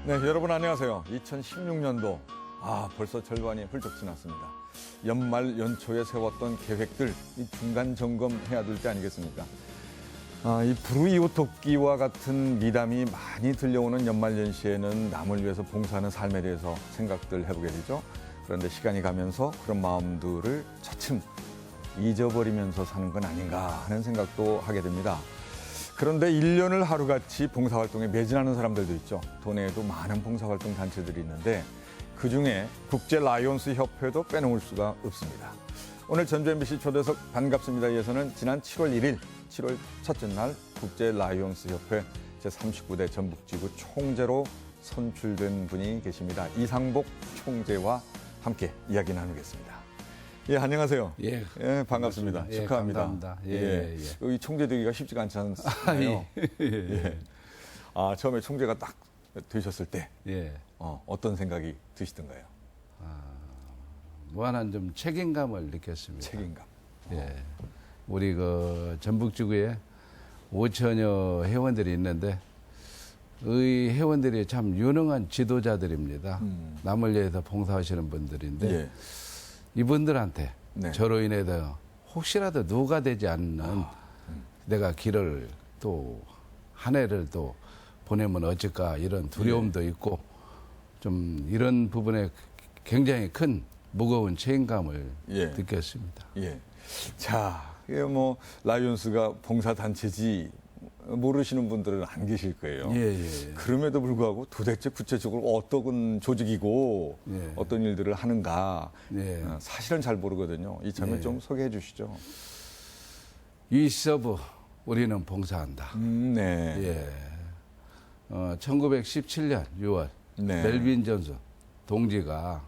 네, 여러분 안녕하세요. 2016년도 벌써 절반이 훌쩍 지났습니다. 연말 연초에 세웠던 계획들 이 중간 점검해야 될 때 아니겠습니까? 이 불우이웃돕기와 같은 미담이 많이 들려오는 연말 연시에는 남을 위해서 봉사하는 삶에 대해서 생각들 해보게 되죠. 그런데 시간이 가면서 그런 마음들을 차츰 잊어버리면서 사는 건 아닌가 하는 생각도 하게 됩니다. 그런데 1년을 하루같이 봉사활동에 매진하는 사람들도 있죠. 도내에도 많은 봉사활동 단체들이 있는데 그중에 국제 라이온스 협회도 빼놓을 수가 없습니다. 오늘 전주 MBC 초대석 반갑습니다에서는 지난 7월 1일, 7월 첫째 날 국제 라이온스 협회 제39대 전북지구 총재로 선출된 분이 계십니다. 이상복 총재와 함께 이야기 나누겠습니다. 예, 안녕하세요. 예, 반갑습니다. 예, 축하합니다. 감사합니다. 이 총재 되기가 쉽지가 않지 않나요? 예. 처음에 총재가 딱 되셨을 때 어떤 생각이 드시던가요? 무한한 좀 책임감을 느꼈습니다. 책임감. 예, 우리 그 전북지구에 5천여 회원들이 있는데 이 회원들이 참 유능한 지도자들입니다. 남을 위해서 봉사하시는 분들인데. 예. 이분들한테 네. 저로 인해서 혹시라도 누가 되지 않는 내가 길을 또 한 해를 또 보내면 어쩔까 이런 두려움도 있고 좀 이런 부분에 굉장히 큰 무거운 책임감을 느꼈습니다. 예. 자, 이게 뭐 라이온스가 봉사단체지 모르시는 분들은 안 계실 거예요. 그럼에도 불구하고 도대체 구체적으로 어떤 조직이고 어떤 일들을 하는가 사실은 잘 모르거든요. 이 점을 좀 소개해 주시죠. 이서브 우리는 봉사한다. 1917년 6월 멜빈 존슨 동지가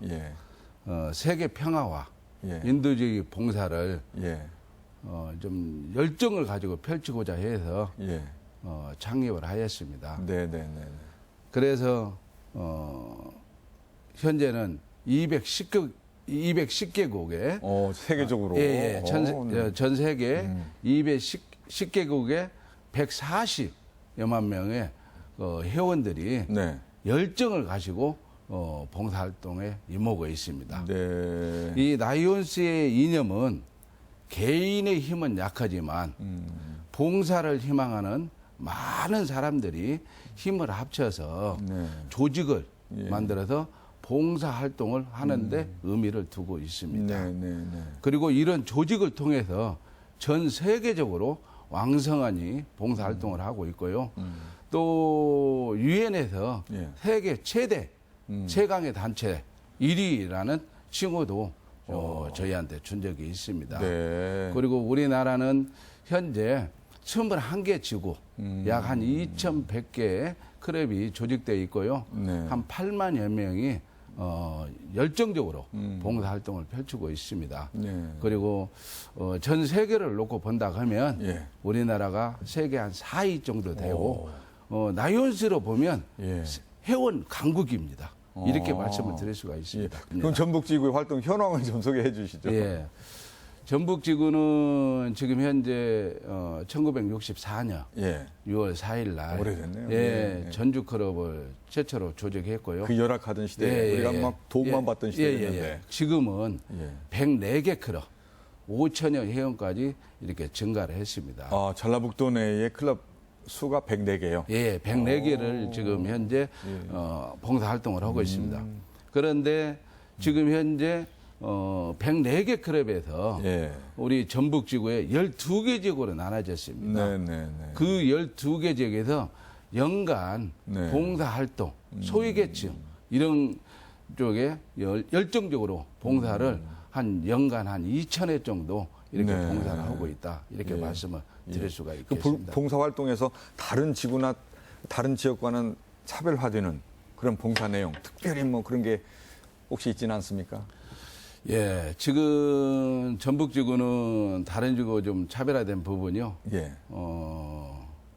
세계 평화와 인도주의 봉사를 좀 열정을 가지고 펼치고자 해서 창립을 하였습니다. 그래서 현재는 210개국에 세계적으로 전 세계 210개국에 140여만 명의 회원들이 열정을 가지고 봉사활동에 임하고 있습니다. 이 라이온스의 이념은 개인의 힘은 약하지만 봉사를 희망하는 많은 사람들이 힘을 합쳐서 조직을 만들어서 봉사활동을 하는데 의미를 두고 있습니다. 그리고 이런 조직을 통해서 전 세계적으로 왕성하니 봉사활동을 하고 있고요. 또 유엔에서 세계 최대 최강의 단체 1위라는 칭호도 저희한테 준 적이 있습니다. 그리고 우리나라는 현재 21개 지구 약 한 2,100개의 클럽이 조직되어 있고요. 한 8만여 명이 열정적으로 봉사활동을 펼치고 있습니다. 그리고 전 세계를 놓고 본다 하면 우리나라가 세계 한 4위 정도 되고 라이온스로 보면 회원 강국입니다. 이렇게 말씀을 드릴 수가 있습니다. 그럼 전북지구의 활동 현황을 좀 소개해 주시죠. 전북지구는 지금 현재 1964년 6월 4일 날 오래됐네요. 전주 클럽을 최초로 조직했고요. 그 열악하던 시대에 우리가 막 도움만 받던 시대였는데 지금은 104개 클럽 5천여 회원까지 이렇게 증가를 했습니다. 전라북도 내의 클럽 수가 104개요? 104개를 지금 현재 봉사활동을 하고 있습니다. 그런데 지금 현재 104개 클럽에서 우리 전북지구에 12개 지구로 나눠졌습니다. 그 12개 지역에서 연간 봉사활동, 소외계층 이런 쪽에 열정적으로 봉사를 한 연간 한 2,000회 정도 이렇게 봉사를 하고 있다. 이렇게 말씀을 드릴 수가 있겠습니다. 그 봉사활동에서 다른 지구나 다른 지역과는 차별화되는 그런 봉사 내용, 특별히 뭐 그런 게 혹시 있지는 않습니까? 지금 전북지구는 다른 지구 좀 차별화된 부분이요.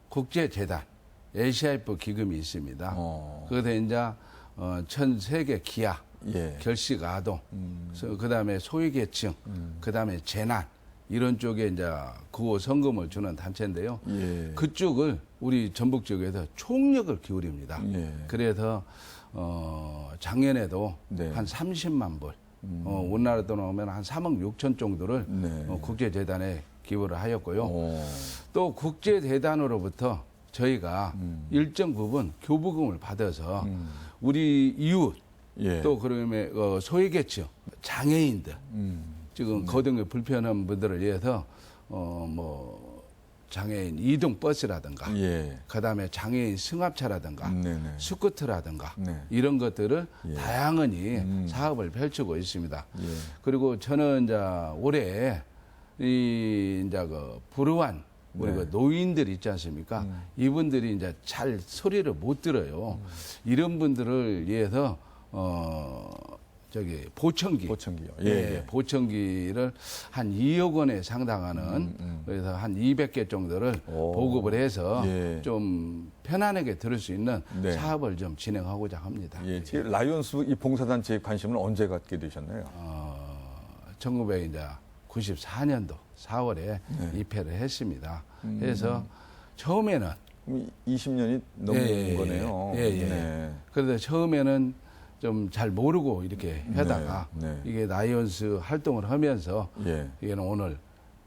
국제재단, ACIF 기금이 있습니다. 그것에 이제 전 세계 기아, 결식 아동, 그 다음에 소외계층, 그 다음에 재난, 이런 쪽에 이제 구호 성금을 주는 단체인데요. 예. 그쪽을 우리 전북 지역에서 총력을 기울입니다. 예. 그래서 작년에도 네. 한 30만 불, 우리나라 돈으로 오면 한 3억 6천 정도를 네. 국제재단에 기부를 하였고요. 오. 또 국제재단으로부터 저희가 일정 부분 교부금을 받아서 우리 이웃 예. 또 그러면 소외계층 장애인들 지금 네. 거동이 불편한 분들을 위해서 장애인 이동 버스라든가 예. 그다음에 장애인 승합차라든가 네네. 스쿠터라든가 네. 이런 것들을 예. 다양하니 사업을 펼치고 있습니다. 예. 그리고 저는 이제 올해 그 불우한 우리 네. 그 노인들 있지 않습니까? 이분들이 이제 잘 소리를 못 들어요. 이런 분들을 위해서 보청기. 보청기요. 예, 예. 보청기를 한 2억 원에 상당하는 그래서 한 200개 정도를 오. 보급을 해서 예. 좀 편안하게 들을 수 있는 네. 사업을 좀 진행하고자 합니다. 예. 지금 라이온스 이 봉사단체에 관심을 언제 갖게 되셨나요? 1994년도 4월에 네. 입회를 했습니다. 그래서 처음에는 그럼 20년이 넘은 예, 거네요. 예, 예. 네. 그래서 처음에는 좀 잘 모르고 이렇게 하다가 네, 네. 이게 라이온스 활동을 하면서 예. 이게는 오늘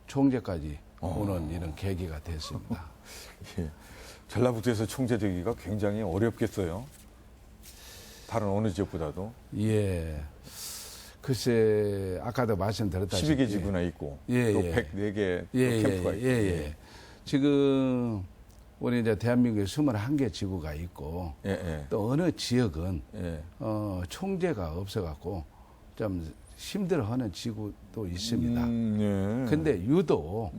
총재까지 오는 이런 계기가 됐습니다. 예. 전라북도에서 총재 되기가 굉장히 어렵겠어요. 다른 어느 지역보다도. 예. 글쎄 아까도 말씀드렸다시피 12개 지구나 있고 예, 또 예. 104개 예, 캠프가 예, 있고. 예, 예. 지금 우리 이제 대한민국에 21개 지구가 있고 예, 예. 또 어느 지역은 예. 총재가 없어갖고 좀 힘들어하는 지구도 있습니다. 예. 근데 유독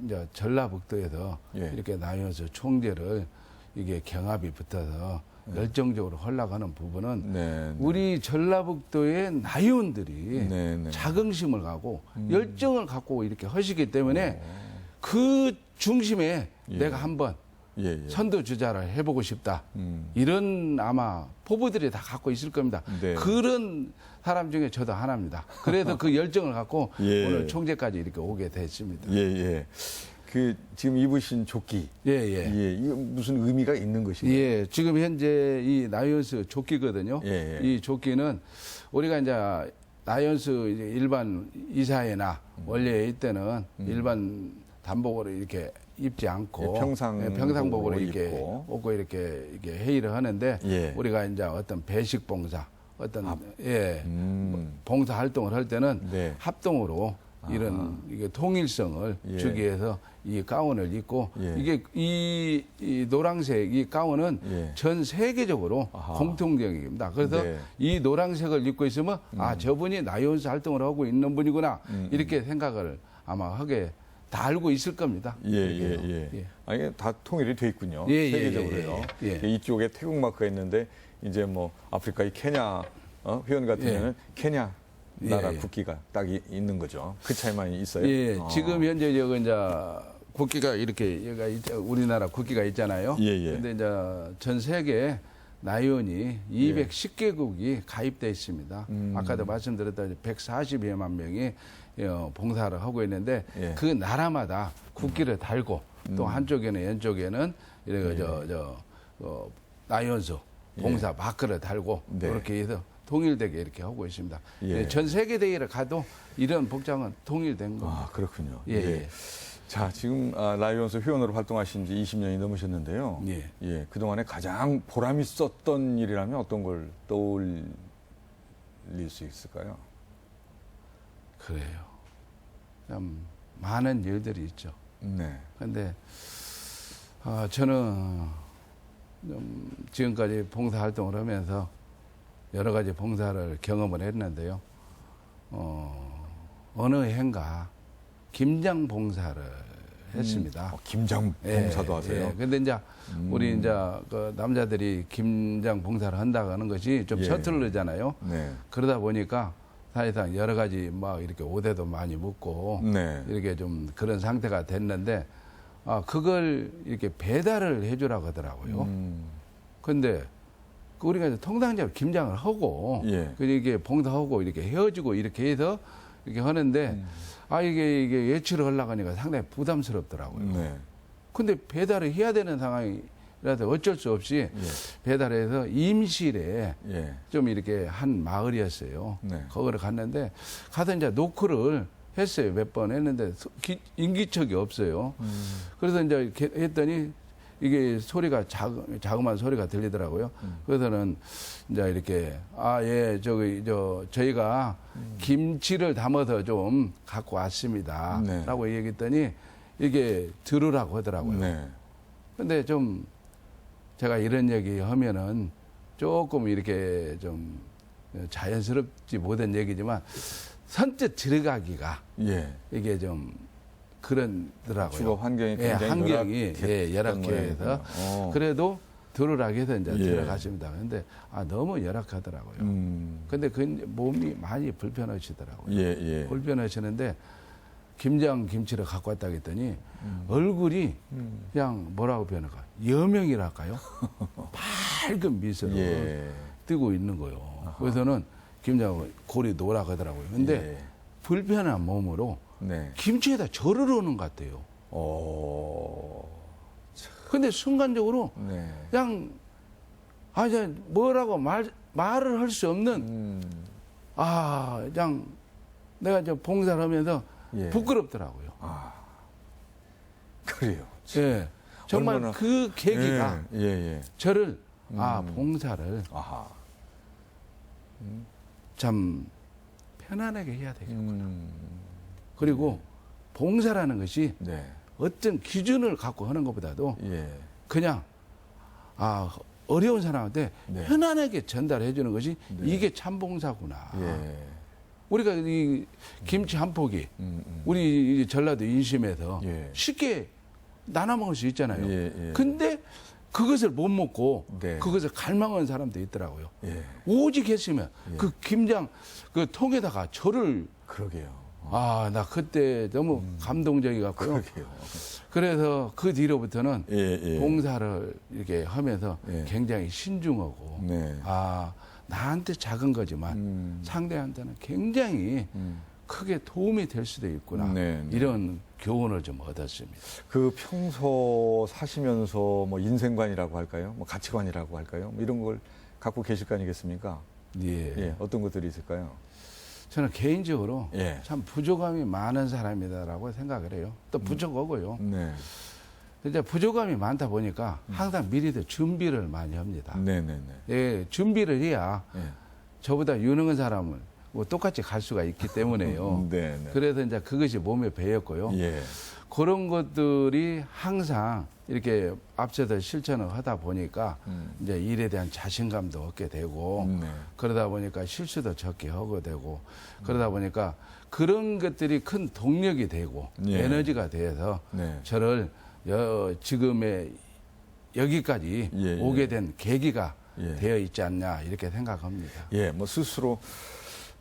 이제 전라북도에서 예. 이렇게 나뉘어서 총재를 이게 경합이 붙어서 열정적으로 흘러가는 부분은 네, 네. 우리 전라북도의 나의원들이 네, 네. 자긍심을 갖고 열정을 갖고 이렇게 하시기 때문에 그 중심에 예. 내가 한번 예, 예. 선두주자를 해보고 싶다. 이런 아마 포부들이 다 갖고 있을 겁니다. 네. 그런 사람 중에 저도 하나입니다. 그래서 그 열정을 갖고 예. 오늘 총재까지 이렇게 오게 됐습니다. 예, 예. 그 지금 입으신 조끼. 예, 예. 예. 이거 무슨 의미가 있는 것인가요? 예, 지금 현재 이 나이언스 조끼거든요. 예, 예. 이 조끼는 우리가 이제 나이언스 일반 이사회나 원래 이때는 일반 단복으로 이렇게 입지 않고 예, 평상복으로 이렇게 입고. 이렇게 회의를 하는데 예. 우리가 이제 어떤 배식 봉사 어떤 음. 봉사 활동을 할 때는 네. 합동으로 이런 이게 통일성을 예. 주기 위해서 이 가운을 입고 예. 이게 이 노란색 이 가운은 예. 전 세계적으로 아하. 공통적입니다. 그래서 네. 이 노란색을 입고 있으면 아 저분이 나이온스 활동을 하고 있는 분이구나 이렇게 생각을 아마 하게 다 알고 있을 겁니다. 예, 예, 이렇게요. 예. 예. 아니, 다 통일이 돼 있군요. 예, 예, 세계적으로요. 예, 예. 이쪽에 태국 마크가 있는데 이제 뭐 아프리카의 케냐 회원 같으면 케냐 나라 예, 예. 국기가 딱 있는 거죠. 그 차이만 있어요. 예, 아. 지금 현재 여기 이제 국기가 이렇게 우리나라 국기가 있잖아요. 예, 예. 근데 이제 전 세계 나이온이 210개국이 가입돼 있습니다. 아까도 말씀드렸다시피 140여만 명이 봉사를 하고 있는데 예. 그 나라마다 국기를 달고 또 한쪽에는 왼쪽에는 이렇게 나이온스 봉사 마크를 달고 네. 그렇게 해서 통일되게 이렇게 하고 있습니다. 예. 전 세계 대회를 가도 이런 복장은 통일된 겁니다. 아, 그렇군요. 예, 예. 자, 지금 라이온스 회원으로 활동하신 지 20년이 넘으셨는데요. 예. 예. 그동안에 가장 보람 있었던 일이라면 어떤 걸 떠올릴 수 있을까요? 그래요. 참 많은 일들이 있죠. 네. 근데 저는 좀 지금까지 봉사 활동을 하면서 여러 가지 봉사를 경험을 했는데요. 어느 해인가 김장 봉사를 했습니다. 김장 봉사도 하세요? 근데 이제 우리 이제 그 남자들이 김장 봉사를 한다고 하는 것이 좀 예. 서툴르잖아요. 네. 그러다 보니까 사실상 여러 가지 막 이렇게 오대도 많이 묻고 네. 이렇게 좀 그런 상태가 됐는데 그걸 이렇게 배달을 해주라고 하더라고요. 근데 우리가 이제 통당적으로 김장을 하고 예. 이렇게 봉사하고 이렇게 헤어지고 이렇게 해서 이렇게 하는데 이게 예치를 하려고 하니까 상당히 부담스럽더라고요. 네. 근데 배달을 해야 되는 상황이라서 어쩔 수 없이 예. 배달해서 임실에 예. 좀 이렇게 한 마을이었어요. 네. 거기를 갔는데 가서 이제 노크를 했어요. 몇 번 했는데 인기척이 없어요. 그래서 이제 이렇게 했더니 이게 소리가 자그마한 소리가 들리더라고요. 그래서는 이제 이렇게 저희가 김치를 담아서 좀 갖고 왔습니다. 네. 라고 얘기했더니 이게 들으라고 하더라고요. 네. 근데 좀 제가 이런 얘기 하면은 조금 이렇게 좀 자연스럽지 못한 얘기지만 선뜻 들어가기가 예. 이게 좀 그러더라고요. 주거 환경이 굉장히 환경이 열악해서 모양이군요. 그래도 들으라고 해서 이제 예. 들어갔습니다. 근데 너무 열악하더라고요. 근데 그 몸이 많이 불편하시더라고요. 예, 예. 불편하시는데 김치를 갖고 왔다 했더니 얼굴이 그냥 뭐라고 표현할까? 여명이랄까요? 밝은 미소로 예. 뜨고 있는 거예요. 그래서는 김장 골이 노랗고 하더라고요. 근데 예. 불편한 몸으로 네. 김치에다 절을 하는 것 같아요. 근데 순간적으로 네. 그냥 이제 뭐라고 말을 할 수 없는 그냥 내가 이제 봉사를 하면서 예. 부끄럽더라고요. 그래요. 예. 정말 얼마나- 그 계기가 예, 예. 저를 봉사를 아하. 참 편안하게 해야 되겠구나. 음. 그리고 봉사라는 것이 네. 어떤 기준을 갖고 하는 것보다도 예. 그냥 어려운 사람한테 네. 편안하게 전달해 주는 것이 네. 이게 참 봉사구나. 예. 우리가 이 김치 한 포기 우리 이 전라도 인심에서 예. 쉽게 나눠 먹을 수 있잖아요. 예, 예. 근데 그것을 못 먹고 네. 그것을 갈망하는 사람도 있더라고요. 예. 오직 했으면 예. 그 김장 그 통에다가 절을 그러게요. 나 그때 너무 감동적이 같고요. 그러게요. 그래서 그 뒤로부터는 예, 예. 봉사를 이렇게 하면서 예. 굉장히 신중하고 네. 나한테 작은 거지만 상대한테는 굉장히 크게 도움이 될 수도 있구나. 네, 네. 이런 교훈을 좀 얻었습니다. 그 평소 사시면서 뭐 인생관이라고 할까요? 뭐 가치관이라고 할까요? 뭐 이런 걸 갖고 계실 거 아니겠습니까? 예. 예. 어떤 것들이 있을까요? 저는 개인적으로 예. 참 부족함이 많은 사람이다라고 생각을 해요. 또 부족하고요. 네. 이제 부족함이 많다 보니까 항상 미리도 준비를 많이 합니다. 네, 네, 네. 예, 준비를 해야 예. 저보다 유능한 사람은 뭐 똑같이 갈 수가 있기 때문에요. 네, 네. 그래서 이제 그것이 몸에 배였고요. 예. 그런 것들이 항상 이렇게 앞서서 실천을 하다 보니까 이제 일에 대한 자신감도 얻게 되고 네. 그러다 보니까 실수도 적게 하게 되고 그러다 보니까 그런 것들이 큰 동력이 되고 예. 에너지가 돼서 네. 저를 지금의 여기까지 예, 예. 오게 된 계기가 예. 되어 있지 않냐 이렇게 생각합니다. 예, 뭐 스스로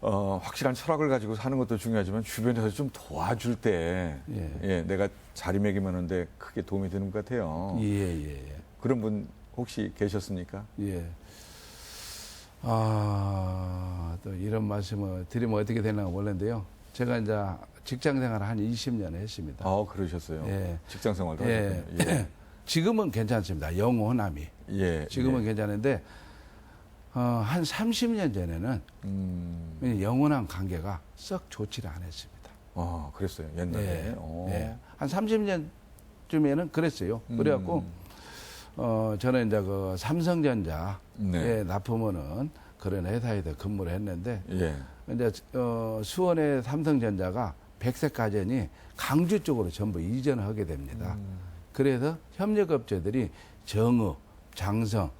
확실한 철학을 가지고 사는 것도 중요하지만 주변에서 좀 도와줄 때 예. 내가 자리매김하는데 크게 도움이 되는 것 같아요. 예. 그런 분 혹시 계셨습니까? 예. 또 이런 말씀을 드리면 어떻게 되나 모르는데요. 제가 이제 직장 생활을 한 20년 했습니다. 그러셨어요. 예. 직장 생활도 예. 하셨군요. 예. 지금은 괜찮습니다. 영원함이. 예. 지금은 예. 괜찮은데, 한 30년 전에는 영원한 관계가 썩 좋지를 않았습니다. 그랬어요. 옛날에. 예. 한 30년쯤에는 그랬어요. 그래갖고, 저는 이제 그 삼성전자에 네. 납품하는 그런 회사에서 근무를 했는데, 예. 이제 수원의 삼성전자가 백색 가전이 강주 쪽으로 전부 이전을 하게 됩니다. 그래서 협력업체들이 정읍, 장성,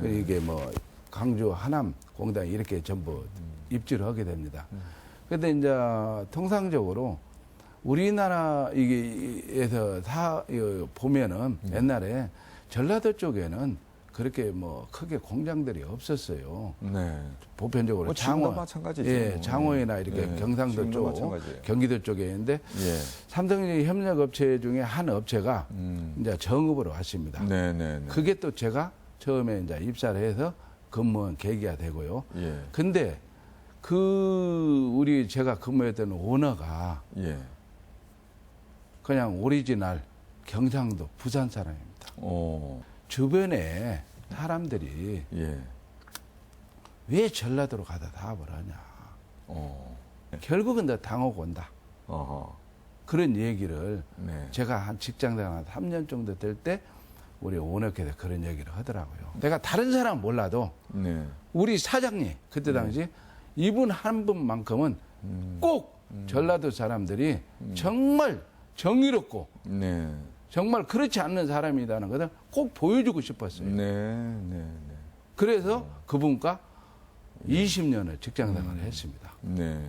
네. 이게 뭐 강주, 하남, 공단 이렇게 전부 입주를 하게 됩니다. 그런데 이제 통상적으로 우리나라에서 보면은 옛날에 전라도 쪽에는 그렇게 뭐 크게 공장들이 없었어요. 네. 보편적으로 지금도 마찬가지죠. 예, 장어이나 이렇게 예, 경상도 지금도 쪽, 마찬가지예요. 경기도 쪽에 있는데 예. 삼성전자 협력업체 중에 한 업체가 이제 정읍으로 왔습니다. 네, 네, 네. 그게 또 제가 처음에 이제 입사를 해서 근무한 계기가 되고요. 예. 근데 우리 제가 근무했던 오너가 예. 그냥 오리지널 경상도 부산 사람입니다. 주변에 사람들이 예. 왜 전라도로 가다 사업을 하냐. 결국은 다 당하고 온다. 어허. 그런 얘기를 네. 제가 한 직장생활 한 3년 정도 될 때 우리 오너께서 그런 얘기를 하더라고요. 내가 다른 사람 몰라도 네. 우리 사장님 그때 당시 이분 한 분만큼은 꼭 전라도 사람들이 정말 정의롭고 네. 정말 그렇지 않는 사람이라는 것을 꼭 보여주고 싶었어요. 네. 네. 네. 그래서 그분과 20년을 직장생활을 했습니다. 네.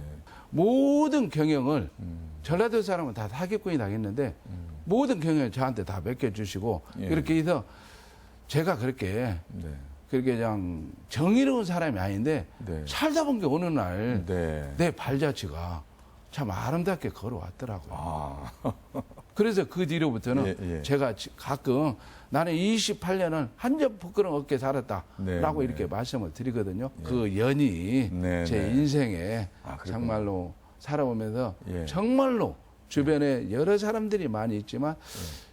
모든 경영을 전라도 사람은 다 사기꾼이 당했는데 모든 경영을 저한테 다 맡겨주시고 예. 이렇게 해서 제가 그렇게 네. 그냥 정의로운 사람이 아닌데 네. 살다 본 게 어느 날 네. 내 발자취가 참 아름답게 걸어왔더라고요. 아. 그래서 그 뒤로부터는 예, 예. 제가 가끔 나는 28년을 한 점 부끄럼 없게 살았다라고 네, 네. 이렇게 말씀을 드리거든요. 그 연이 네, 제 네. 인생에 아, 그렇군요. 정말로 살아오면서 예. 정말로 주변에 여러 사람들이 많이 있지만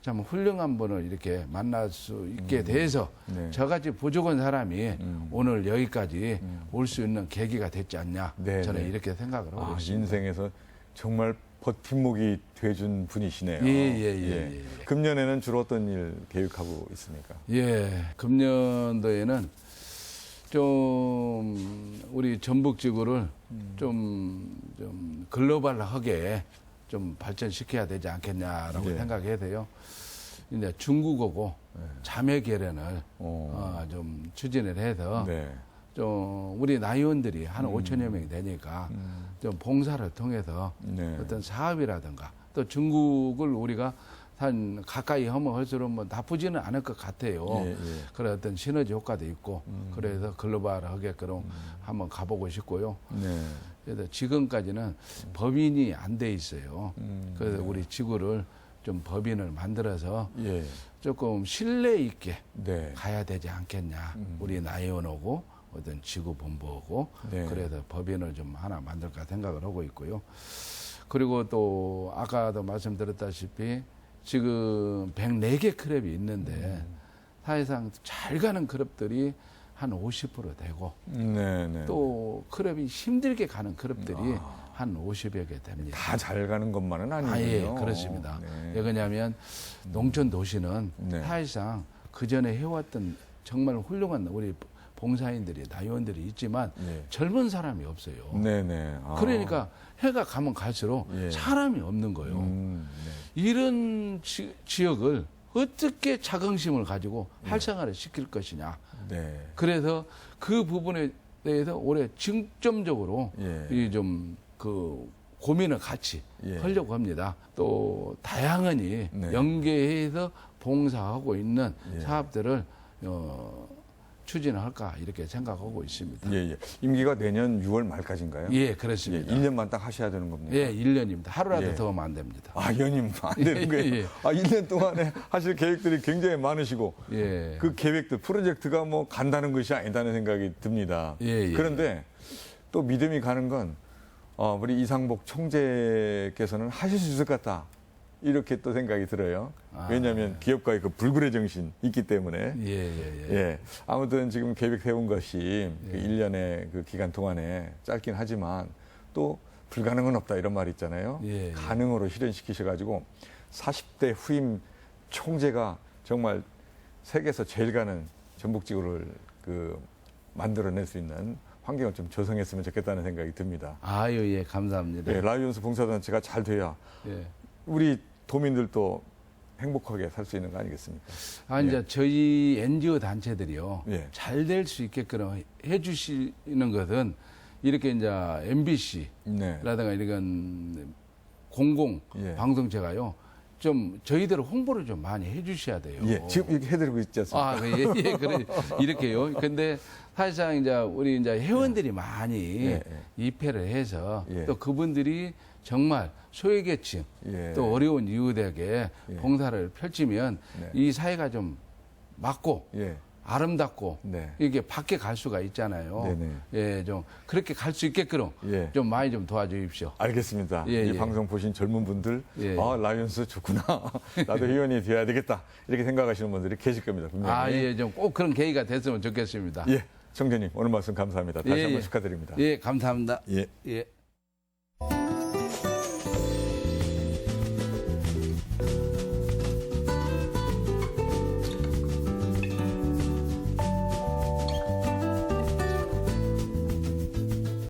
참 훌륭한 분을 이렇게 만날 수 있게 돼서 네. 저같이 부족한 사람이 오늘 여기까지 올 수 있는 계기가 됐지 않냐 네, 저는 네. 이렇게 생각을 하고 아, 있습니다. 인생에서 정말 버팀목이 돼준 분이시네요. 예. 금년에는 주로 어떤 일 계획하고 있습니까? 예, 금년도에는 좀 우리 전북지구를 좀 글로벌하게 좀 발전시켜야 되지 않겠냐라고 예. 생각해야 돼요. 이제 중국어고 자매 결연을 좀 추진을 해서 네. 좀 우리 나이원들이 한 5천여 명이 되니까 좀 봉사를 통해서 네. 어떤 사업이라든가 또 중국을 우리가 한 가까이 하면 할수록 뭐 나쁘지는 않을 것 같아요. 예. 그런 어떤 시너지 효과도 있고 그래서 글로벌하게끔 한번 가보고 싶고요. 네. 그래서 지금까지는 법인이 안 돼 있어요. 그래서 우리 지구를 좀 법인을 만들어서 예. 조금 신뢰 있게 네. 가야 되지 않겠냐. 우리 나이원하고 어떤 지구본부하고 네. 그래서 법인을 좀 하나 만들까 생각을 하고 있고요. 그리고 또 아까도 말씀드렸다시피 지금 104개 클럽이 있는데 사실상 잘 가는 클럽들이 한 50% 되고 네. 또 클럽이 힘들게 가는 클럽들이 한 50여 개 됩니다. 다 잘 가는 것만은 아니군요. 예, 그렇습니다. 네. 왜 그러냐면 농촌 도시는 네. 사실상 그 전에 해왔던 정말 훌륭한 우리 봉사인들이 나이원들이 있지만 네. 젊은 사람이 없어요. 네네. 아. 그러니까 해가 가면 갈수록 예. 사람이 없는 거예요. 네. 이런 지역을 어떻게 자긍심을 가지고 활성화를 시킬 것이냐. 네. 그래서 그 부분에 대해서 올해 중점적으로 예. 이 좀 그 고민을 같이 예. 하려고 합니다. 또 다양하니 네. 연계해서 봉사하고 있는 예. 사업들을 추진할까 이렇게 생각하고 있습니다. 예. 임기가 내년 6월 말까지인가요? 예, 예. 그렇습니다. 1년만 딱 하셔야 되는 겁니까? 예, 1년입니다. 하루라도 예. 더 하면 안 됩니다. 아, 연임 안 되는 거예요? 예. 아, 1년 동안에 하실 계획들이 굉장히 많으시고 예. 그 계획들, 프로젝트가 뭐 간다는 것이 아니다는 생각이 듭니다. 예. 그런데 또 믿음이 가는 건 우리 이상복 총재께서는 하실 수 있을 것 같다. 이렇게 또 생각이 들어요. 왜냐하면 기업가의 그 불굴의 정신 있기 때문에. 예. 아무튼 지금 계획 세운 것이 그 1년의 그 기간 동안에 짧긴 하지만 또 불가능은 없다 이런 말이 있잖아요. 예. 가능으로 실현시키셔가지고 40대 후임 총재가 정말 세계에서 제일 가는 전북지구를 그 만들어낼 수 있는 환경을 좀 조성했으면 좋겠다는 생각이 듭니다. 아유, 예, 감사합니다. 예, 라이온스 봉사단체가 잘 돼야 예. 우리 도민들도 행복하게 살 수 있는 거 아니겠습니까? 이제 저희 NGO 단체들이요. 예. 잘 될 수 있게끔 해 주시는 것은 이렇게 이제 MBC라든가 네. 이런 공공 예. 방송체가요. 좀 저희들 홍보를 좀 많이 해 주셔야 돼요. 예, 지금 이렇게 해드리고 있지 않습니까? 그래. 이렇게요. 근데 사실상 이제 우리 이제 회원들이 많이 예. 입회를 해서 예. 또 그분들이 정말 소외계층 예. 또 어려운 이웃에게 예. 봉사를 펼치면 네. 이 사회가 좀 맞고 예. 아름답고 네. 이게 밖에 갈 수가 있잖아요. 네네. 예, 좀 그렇게 갈 수 있게끔 예. 좀 많이 좀 도와주십시오. 알겠습니다. 예, 이 예. 방송 보신 젊은 분들, 예. 아, 라이온스 좋구나. 나도 회원이 되어야 되겠다. 이렇게 생각하시는 분들이 계실 겁니다. 분명히. 아, 예, 좀 꼭 그런 계기가 됐으면 좋겠습니다. 예. 청장님, 오늘 말씀 감사합니다. 다시 예, 한번 예. 축하드립니다. 예, 감사합니다. 예. 예.